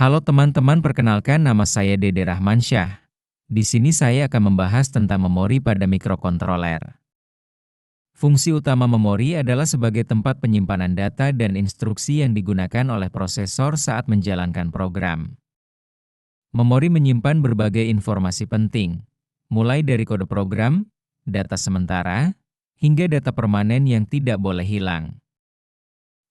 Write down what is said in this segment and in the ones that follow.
Halo teman-teman, perkenalkan nama saya Dede Rahmansyah. Di sini saya akan membahas tentang memori pada mikrokontroler. Fungsi utama memori adalah sebagai tempat penyimpanan data dan instruksi yang digunakan oleh prosesor saat menjalankan program. Memori menyimpan berbagai informasi penting, mulai dari kode program, data sementara, hingga data permanen yang tidak boleh hilang.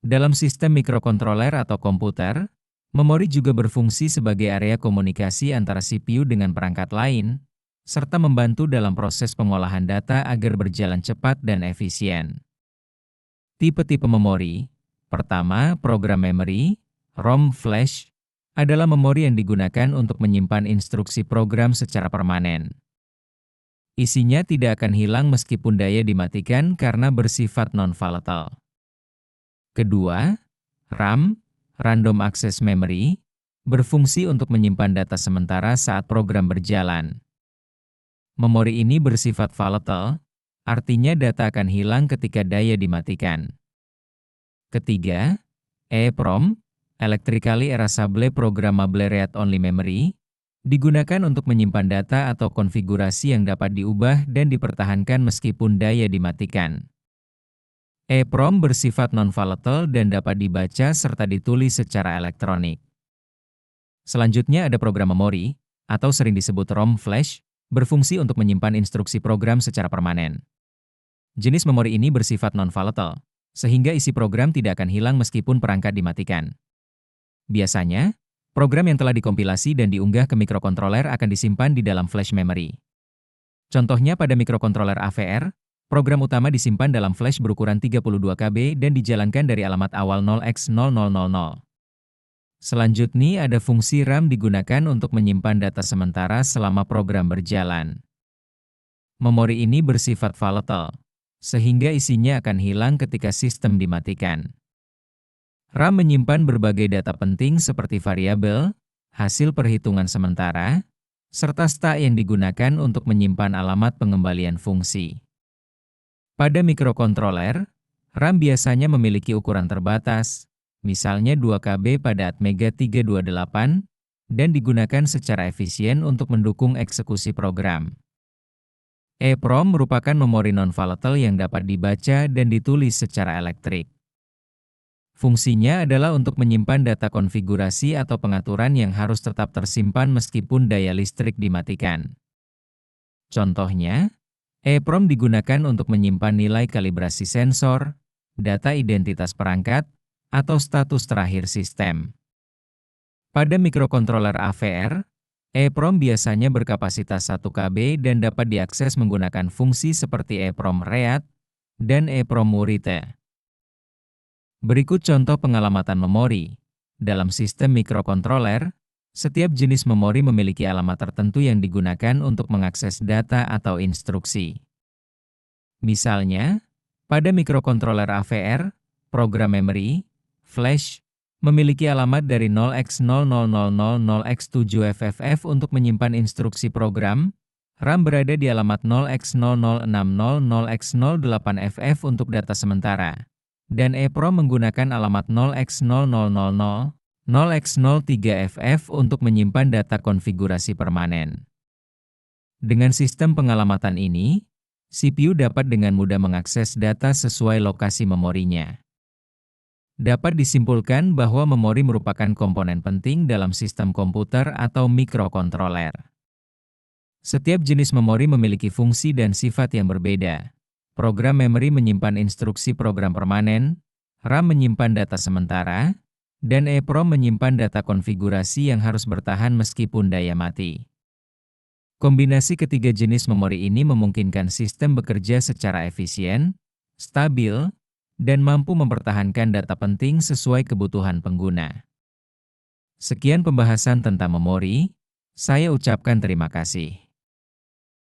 Dalam sistem mikrokontroler atau komputer, memori juga berfungsi sebagai area komunikasi antara CPU dengan perangkat lain, serta membantu dalam proses pengolahan data agar berjalan cepat dan efisien. Tipe-tipe memori. Pertama, program memory, ROM flash, adalah memori yang digunakan untuk menyimpan instruksi program secara permanen. Isinya tidak akan hilang meskipun daya dimatikan karena bersifat non-volatile. Kedua, RAM, Random Access Memory, berfungsi untuk menyimpan data sementara saat program berjalan. Memori ini bersifat volatile, artinya data akan hilang ketika daya dimatikan. Ketiga, EEPROM, Electrically Erasable Programmable Read-Only Memory, digunakan untuk menyimpan data atau konfigurasi yang dapat diubah dan dipertahankan meskipun daya dimatikan. EEPROM bersifat non-volatile dan dapat dibaca serta ditulis secara elektronik. Selanjutnya ada program memori, atau sering disebut ROM flash, berfungsi untuk menyimpan instruksi program secara permanen. Jenis memori ini bersifat non-volatile, sehingga isi program tidak akan hilang meskipun perangkat dimatikan. Biasanya, program yang telah dikompilasi dan diunggah ke mikrokontroler akan disimpan di dalam flash memory. Contohnya pada mikrokontroler AVR, program utama disimpan dalam flash berukuran 32 KB dan dijalankan dari alamat awal 0x0000. Selanjutnya ada fungsi RAM digunakan untuk menyimpan data sementara selama program berjalan. Memori ini bersifat volatile, sehingga isinya akan hilang ketika sistem dimatikan. RAM menyimpan berbagai data penting seperti variabel, hasil perhitungan sementara, serta stak yang digunakan untuk menyimpan alamat pengembalian fungsi. Pada mikrokontroler, RAM biasanya memiliki ukuran terbatas, misalnya 2 KB pada Atmega 328, dan digunakan secara efisien untuk mendukung eksekusi program. EEPROM merupakan memori non-volatile yang dapat dibaca dan ditulis secara elektrik. Fungsinya adalah untuk menyimpan data konfigurasi atau pengaturan yang harus tetap tersimpan meskipun daya listrik dimatikan. Contohnya, EEPROM digunakan untuk menyimpan nilai kalibrasi sensor, data identitas perangkat, atau status terakhir sistem. Pada mikrokontroler AVR, EEPROM biasanya berkapasitas 1 KB dan dapat diakses menggunakan fungsi seperti EEPROM Read dan EEPROM Write. Berikut contoh pengalamatan memori. Dalam sistem mikrokontroler, setiap jenis memori memiliki alamat tertentu yang digunakan untuk mengakses data atau instruksi. Misalnya, pada mikrokontroler AVR, program memory, flash, memiliki alamat dari 0x0000x7FFF untuk menyimpan instruksi program, RAM berada di alamat 0x0600x08FF untuk data sementara, dan EEPROM menggunakan alamat 0x0000 0x03FF untuk menyimpan data konfigurasi permanen. Dengan sistem pengalamatan ini, CPU dapat dengan mudah mengakses data sesuai lokasi memorinya. Dapat disimpulkan bahwa memori merupakan komponen penting dalam sistem komputer atau mikrokontroler. Setiap jenis memori memiliki fungsi dan sifat yang berbeda. Program memory menyimpan instruksi program permanen, RAM menyimpan data sementara, dan EEPROM menyimpan data konfigurasi yang harus bertahan meskipun daya mati. Kombinasi ketiga jenis memori ini memungkinkan sistem bekerja secara efisien, stabil, dan mampu mempertahankan data penting sesuai kebutuhan pengguna. Sekian pembahasan tentang memori, saya ucapkan terima kasih.